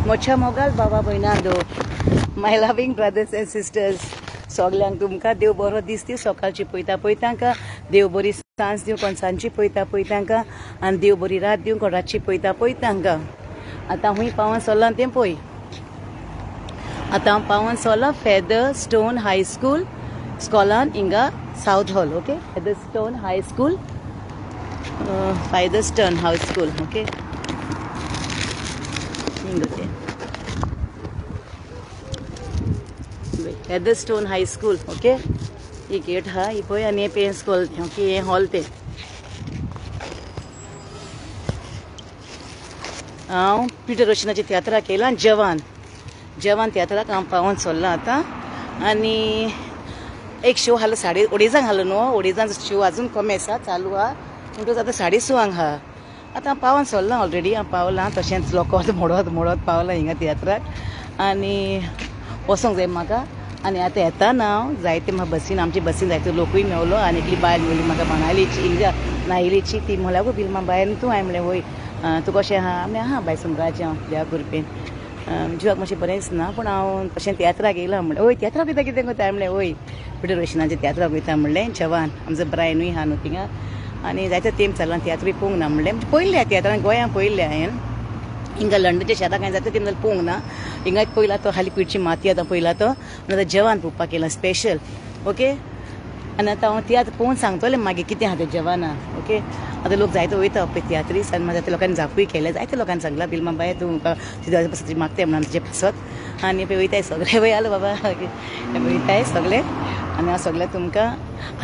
मोच्या मोगाल बाबा भयणांदो, माय loving brothers end sisters, सगल्यांक तुमकां देव बरो दीस दिवं. सकाळची पळयता पळयतांका देव बरी सांज दिवं, कोण सांजची पळयता पळयतांका आनी देव बरी रात दिवं, कोण रातची पळयता पळयतांका. आतां हूंय पावन सरलां तें पळय. आतां हांव पावन सरलां फेदरस्टोन हाय स्कूल स्कॉलान हिंगा south hall. Okay, Featherstone high school, Featherstone high school. Okay, Featherstone high school. Okay, ही गेट हा ही पळय आनी हे पेन स्कूल. ओके, हे हॉल ते. हांव पिटर रशिनाच्या तियात्राक केलां, जवान तियात्राक हांव पावन सरलां आतां. आनी एक शो आहलो 2:30 आहलो न्हू, 2:30 शो अजून कमी आसा, चालू आहा. म्हणटच आतां 6:30 आहा. आतां हांव पावन सरलां ऑलरेडी. हांव पावलां तशेंच लोक मोडत पावलां हिंगा तियात्राक आनी वसोंक जाय म्हाका. आनी आतां येताना हांव जायते म्हाका बसीन, आमचे बसीन जायतो लोकूय मेवलो आनी एकली बायल मेवली म्हाका बाणायलीची नायलीची. ती म्हणल्यार बील म्हाका बायल तूं. हांवें म्हणलें वय तूं कशें आहा? म्हणलें आहा बाय समराज हांव देवा कृपेन. जिवाक मातशें बरें दिसना पूण हांव तशें तियात्राक येयलां. म्हणलें वय तियात्राक वयता कितें कोता? हांवें म्हणलें वय पिटर रशिनाच्या तियात्राक वयता म्हणलें. जवान आमचो ब्रायनूय आहा न्हू थिंगा आनी जायतो तेंप चल्लां तियात्रूय पळोवंक ना म्हणलें. पयलें तियात्रान गोंयांत पळयलें हांवें. हिंगा लंडनच्या शेताक हांवें जाता तें जाल्यार पळोवंक ना. हिंगा पयला तो हाली पिडची माती आतां पयला तो आनी आतां जवान पळोवपाक येयलां स्पेशल. ओके, आनी आतां हांव तियात्र पळोवन सांगतलें मागीर कितें आहा तें जवाना. ओके, आतां लोक जायतो वयता पळय तियात्रीस आनी जायते लोकांनी जापूय केलें. जायते लोकांनी सांगलां बिलमा बाय तूं म्हाका मागताय म्हणून तुजे पासत. आनी पळय वयताय सगळे वय आलो बाबा वयताय सगळे. आनी हांव सगळे तुमकां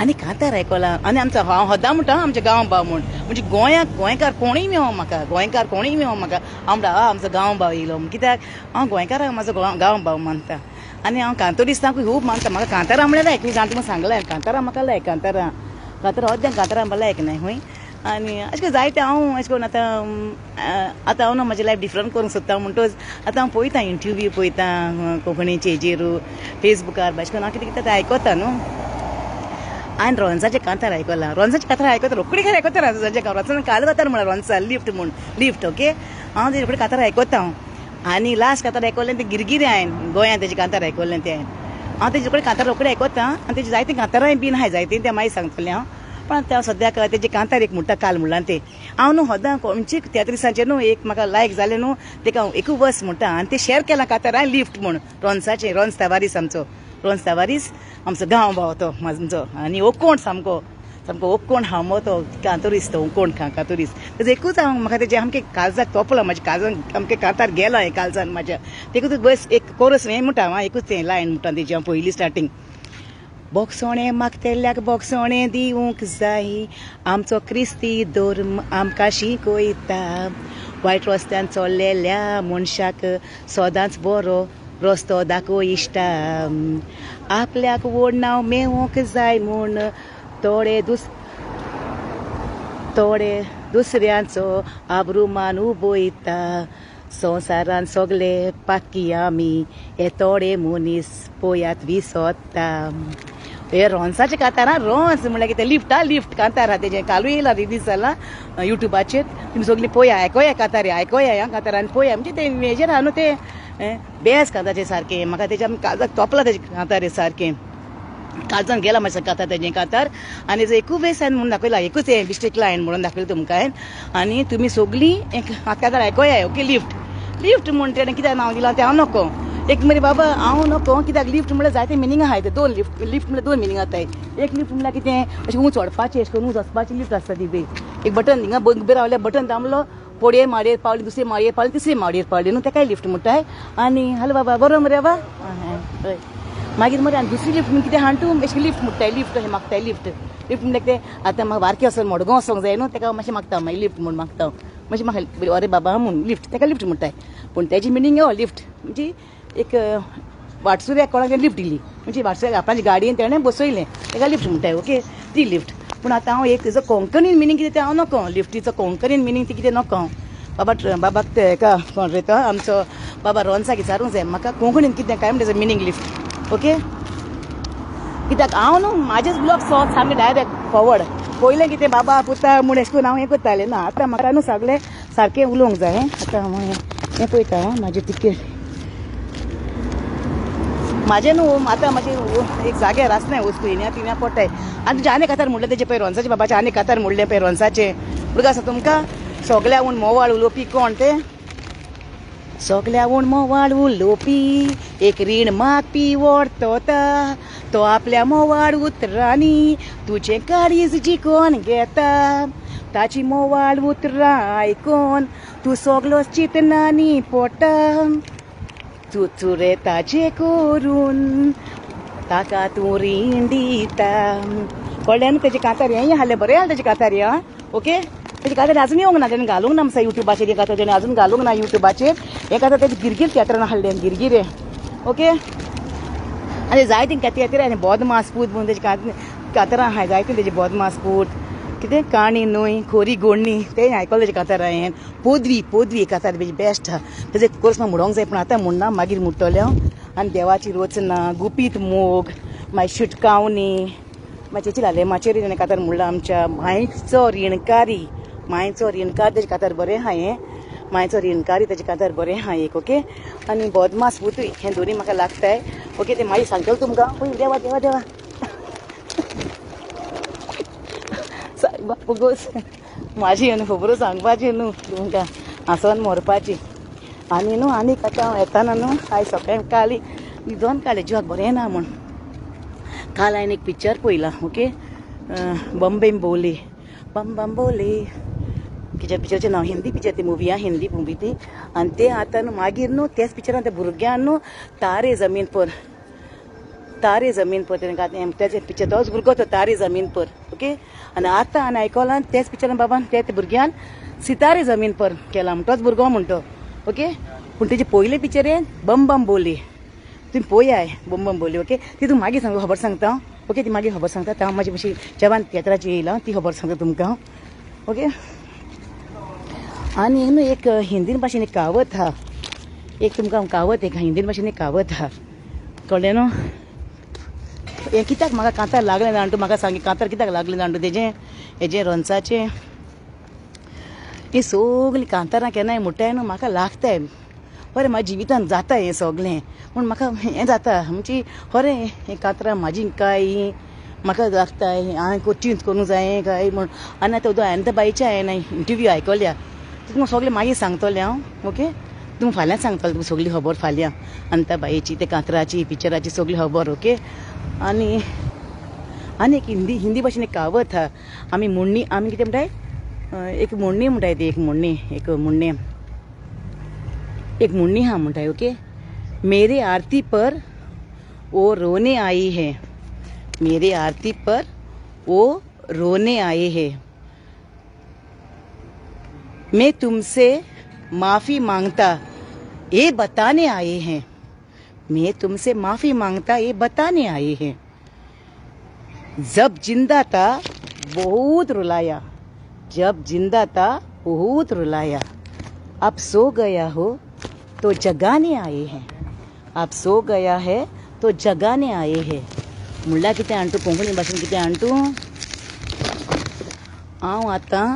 आनी कांतार आयकलां. आनी आमचो हांव होदा म्हणटा आमचे गांव भाव म्हूण, म्हणजे गोंयकार कोणूय मेळो म्हाका, गोंयकार कोणूय मेळो म्हाका. हांव म्हणटा आमचो गांव भाव येयलो. कित्याक हांव गोंयकाराक म्हाजो गांव भाव मानता. आनी हांव कांतोरिस्तांकूय खूब मानता. म्हाका कांतारां म्हणल्यार लायक. जाण तुमकां सांगलें कांतारां म्हाका लायक. कांतारां होद्यान कांतारां म्हाका लायक नाय हूंय. आनी अशें करून जायते हांव अशें करून आतां हांव न्हू म्हाजें लायफ डिफरंट करूंक सोदता. म्हणटच आतां हांव पळयतां इंटरव्यू पळयतां कोंकणीचे हेजेर फेसबुकार अशें करून हांव कितें कितें आयकता न्हू. हांवें रोन्साचें कांतार आयकलां. रोन्साचें कांतार आयकता रोखडी खरें आयकता. रोन्साचें रोन्सान काल कांतार म्हणल्यार रोन्सा लिफ्ट. ओके, हांव तेजे रोखडें कांतार आयकता. हांव आनी लास्ट कांतार आयकलें तें गिरगिरे हांवें गोंयांत तेजें कांतार आयकलें तें. हांव तेजे रोखडें कांतार रोखडें आयकता आनी तेजे जायतीं कांतारांय बीन आहाय जायतीं तें मागीर सांगतलें हांव. पण आतां सद्याक तेजे कांतार एक म्हणटा काल म्हणलां तें. हांव न्हू होदां खंयची तियात्रिसांचेर न्हू एक म्हाका लायक जालें न्हू तेका हांव एकू वर्स म्हणटा आनी तें शेअर केलां कांतार हांवें लिफ्ट म्हूण रोन्साचें. रोन्स तवारीस आमचो गांव भाव तो म्हाजो आनी ओकोण सामको ओकोण हांव तो कांतोरीस तो ओकोण कांतोरीस. तेजो एकूच हांव म्हाका तेजें सामकें काळजाक तोपलां. म्हाज्या काळजान सामकें कांतार गेलां हें काळजान म्हाज्या. तेकूच बस एक कोरस हें म्हणटा हांव एकूच तें लायन म्हणटा तेजें हांव पयलीं स्टार्टींग. बोगसोणें मागतेल्याक बोगसोणें दिवंक जाय, आमचो क्रिस्ती धर्म आमकां शिकयता. वायट रस्त्यान चल्लेल्या मनशाक सदांच बरो रस्तो दाखोव इश्टा. आपल्याक व्हड नांव मेळोवंक जाय म्हूण थोडे दुसऱ्यांचो आबरूमान उबयता. संवसारान सगळे पाकी आमी हे थोडे मनीस पळयात विसोदता. हे रोन्साचें कांतार आहा. रोन्स म्हणल्यार कितें लिफ्ट कांतार आहा तेजें कालूय येयलां रिलीज जालां युट्यूबाचेर. तुमी सगळीं पळया आयकोया कांतार आयकोया कांतार आनी पळया. म्हणजे तें हेजेर आहा न्हू तें बेस्ट कांताचें सारकें. म्हाका तेच्या काळजाक तोपलां तेजें कांतार सारकें. काळजान गेलां मातशें कांतार तेजें कांतार. आनी तेजो एकूच वेस हांवें म्हणून दाखयलां. एकूच हें मिस्टेक लायन म्हणून दाखयलें तुमकां हांवें. आनी तुमी सगळीं एक कांतार आयकोया. ओके, लिफ्ट म्हूण तेणें कित्याक नांव दिलां तें हांव नोको. एक मरे बाबा हांव नको. कित्याक लिफ्ट म्हणल्यार जायते मिनींग आहाय. दोन लिफ्ट म्हणल्यार दोन मिनींग जाताय. एक लिफ्ट म्हणल्यार कितें अशें उंच चडपाचें अशें करून उंच वचपाची लिफ्ट आसता ती बी. एक बटन हिंगा उबें रावल्यार बटन दामलो पोडये माडयेर पावली, दुसरे माडयेर पावली, तिसरे माडयेर पावली न्हू तेकाय लिफ्ट म्हणटाय. आनी हॅलो बाबा बरो मरे बाबा हय. मागीर मरे आनी दुसरी लिफ्ट कितें हाण तूं अशें लिफ्ट म्हणटाय. लिफ्ट अशें मागताय. लिफ्ट म्हणल्यार तें आतां म्हाका वारकें वचून मडगांव वचोंक जाय न्हू तेका मातशें मागता मागीर लिफ्ट म्हूण मागता. मातशें म्हाका अरे बाबा म्हूण लिफ्ट तेका लिफ्ट म्हणटाय. पूण तेजी मिनींग हो लिफ्ट म्हणजे एक वाटसुऱ्याक कोणाक लिफ्ट दिली म्हणजे वाटसुऱ्याक आपणाची गाडयेन तेणें बसयलें तेका लिफ्ट म्हणटाय. ओके, ती लिफ्ट. पूण आतां हांव एक तेजो कोंकणीन मिनींग कितें तें हांव नको. लिफ्टीचो कोंकणीन मिनींग ती कितें नको. बाबाक ते हेका कोण रे तो आमचो बाबा रोन्साक विचारूंक जाय म्हाका कोंकणीन कितें काय म्हणटा तेजो मिनींग लिफ्ट. ओके, कित्याक हांव न्हू म्हाजेच ब्लॉग सामकें डायरेक्ट फॉवर्ड. पयलें कितें बाबा पुता म्हूण अशें करून हांव हें करतालें ना. आतां म्हाका न्हू सगळें सारकें उलोवंक जाय. आतां हें पळयता म्हाजें तिकेट म्हाजें न्हू आतां म्हाजें एक जाग्यार आसनाय वस्तू येण्या तिण्या पडटाय आनी तुजें आनी कातार म्हणलें तेजें पेरोन्साचें बाबाचें आनी कातार म्हणलें पेरोन्साचें बरं आसा तुमकां सगळ्याहून मोवाळ उलोवपी कोण तें सगळ्याहून मोवाळ उलोवपी एक रीण मागपी वर्तता तो आपल्या मोवाळ उतरांनी तुजें काळीज जिखून घेता ताची मोवाळ उतरां आयकून तूं सगळोच चिंतनांनी पडटा तूं चुरे ताजे करून ताका तूं रीण दिता कळ्ळें न्हू तेजे कांतार हें हालें बरें हालें तेजे कांतार आं ओके तेजे कांतार आजून येवंक ना तेणें घालूंक ना म्हणसा युट्यूबाचेर एक कांतार तेणें आजून घालूंक ना युट्यूबाचेर एक कांतार तेजें गिरगीर थिएटरान हाडलें गिरगिरे ओके आनी जायतीं थिएटर आनी बोदमास पूत म्हणून तेजे कांतारां आहाय जायतीं तेजी बोदमास पूत कितें काणी न्हय खोरी गोडणी तें आयकलें तेजे कांतार हांवें पोदवी कांतार तेजी बेस्ट आहा तेजे कोर्स म्हाका म्हणोंक जाय पूण आतां म्हणना मागीर म्हणटलें हांव आनी देवाची रचना गुपीत मोग मागीर शिटकावणी मागीर तेची लालेमाचेर तेणें कांतार म्हणलां आमच्या मायेचो रीणकार तेजे कांतार बरें आहा हें मायेचो रीणकारी तेजे कांतार बरें आहा एक ओके आनी बोदमास पुतूय हें दोनी म्हाका लागताय ओके तें मागीर सांगतलें तुमकां पळय देवा देवा देवा बापू गोस म्हाजी न्हू खबरो सांगपाची न्हू तुमकां हांसोन मरपाची आनी न्हू आनीक आतां हांव येताना न्हू आयज सकाळीं काली न्हिदोन काडलें जिवाक बरें ना म्हूण काल हांवें एक पिक्चर पळयलां ओके बम बम बोले बम बम बोले पिक्चरचें नांव हिंदी पिक्चर ती मुवी आहा हिंदी मुवी ती आनी तें आतां न्हू मागीर न्हू तेच पिक्चरान त्या भुरग्यान न्हू तारे जमीन पर तेणें तेजें पिक्चर तोच भुरगो तो तारे जमीन पर ओके आनी आतां हांवें आयकलां तेच पिक्चरान बाबा त्या भुरग्यान सितारे जमीन पर केला म्हणटोच भुरगो म्हणटो ओके पूण तेजें पयलें पिक्चर बम बम बोले तुम्ही पळयाय बम बम बोले ओके ती तूं मागीर सांग खबर सांगता ओके ती मागीर खबर सांगता हांव म्हाजी मातशी जवान थिएटराची येयला ती खबर सांगता तुमकां ओके आनी न्हू एक हिंदीन भाशेन एक कावत आहा एक तुमकां कावत एक हिंदीन भाशेन एक कावत आहा कळ्ळें न्हू हें कित्याक म्हाका कांतार लागलें जाण तूं म्हाका सांगी कांतार कित्याक लागलें जाण तूं तेजें हेजें रोंचाचें ही सगलीं कांतारां केन्नाय म्हणटाय न्हू म्हाका लागताय बरें म्हाज्या जिवितान जाता हें सगलें पूण म्हाका हें जाता म्हणजे खरें हें कांतारां म्हाजी काय म्हाका लागताय हांवें चिंत करूंक जाय काय म्हण आनी आतां हांवें त्या बाईच्या हांवें इंटरव्यू आयकल्या तुमकां सगलें मागीर सांगतलें हांव ओके तुमकां फाल्यां सांगतलें तुमकां सगळी खबर फाल्यां आनी त्या बाईची त्या कांतराची पिक्चराची सगळी खबर ओके आनी एक हिंदी भाशेन एक कावत आहा आमी कितें म्हणटाय एक म्हणणी म्हणटाय ती एक म्हणणी हा म्हणटाय ओके मेरे आरती पर वो रोने आई है मेरे आरती पर वो रोने आए हैं मैं तुमसे माफ़ी मांगता ये बताने आए हैं मैं तुमसे माफ़ी मांगता ये बताने आए हैं जब जिंदा था बहुत रुलाया अब सो गया हो तो जगाने आए हैं अब सो गया है तो जगाने आए हैं म्हणल्यार कितें आण तूं कोंकणी भाशेन कितें आण तूं हांव आतां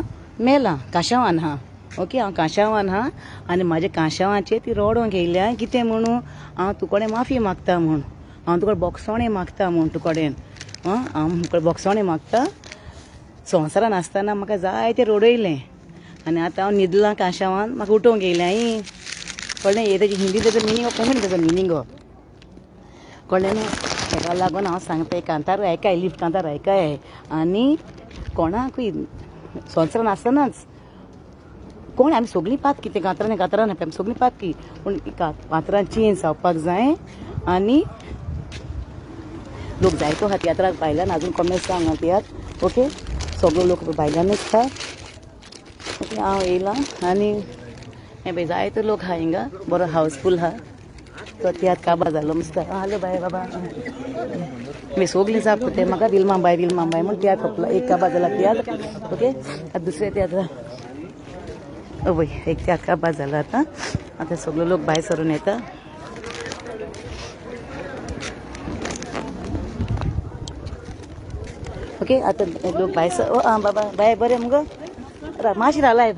मेलां काशावान आहा ओके हांव काशावान आहा आनी म्हाज्या काशावाचेर ती रडोंक येयल्या कितें म्हणू हांव तुका कडेन माफी मागता म्हूण हांव तुका बोगसोणें मागता म्हूण तुका कडेन हांव तुका बोगसोणें मागता संवसारान आसतना म्हाका जायतें रडयलें आनी आतां हांव न्हिदलां काशावान म्हाका उठोवंक येयलें कळ्ळें हे तेजें हिंदीन तेजो मिनींग कोंकणीन तेजो मिनींग कळ्ळें न्हू ताका लागून हांव सांगता कांतार आयकाय लिफ्ट कांतार आयकाय आनी कोणाकूय संवसारान आसतनाच कोण आमी सगळीं पात कितें कांतरान आमी सगळीं पात की पूण कांतरान चेंज जावपाक जाय आनी लोक जायतो आहा तियात्राक भायल्यान आजून कमी आसा हांगा तियात्र ओके सगळो लोक भायल्यानूच आहा ओके हांव येयलां आनी हे पळय जायतो लोक आहा हिंगा बरो हावसफूल आहा तो तियात्र काबार जालो मस्त हालो बाय बाबा मी सगलीं जाप करता म्हाका विल्मा बाय म्हूण तियात्र सोंपलो एक काबार जाला तियात्र ओके आतां दुसरें तियात्र पळय एक तियात्र काबार जाला आतां सगळो लोक भायर सरून येता ओके आतां लोक भायर आं बाबा बाय बरें मुगो मातशें रावलाय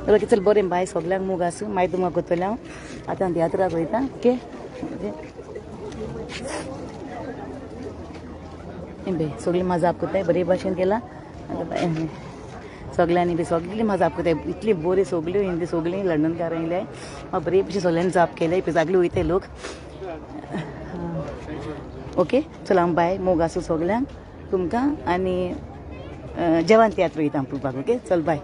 ओके चल बरें बाय सगल्यांक मोग आसूं मागीर तुमकां कोत्तलें हांव आतां तियात्राक वयता ओके बे सगळीं मजाक कोताय बरे भाशेन केला सगल्यांनी बी सगळीं मजाक कोताय इतली बरी सगळ्यो हिंदी सगळीं लंडनकार येयल्याय म्हाका बरे भशेन सगल्यांनी जाप केल्याय सगळे वयताय लोक ओके चल हांव बाय मोग आसूं सगल्यांक तुमकां आनी जवान तियात्र वयता हांव पळोवपाक ओके चल बाय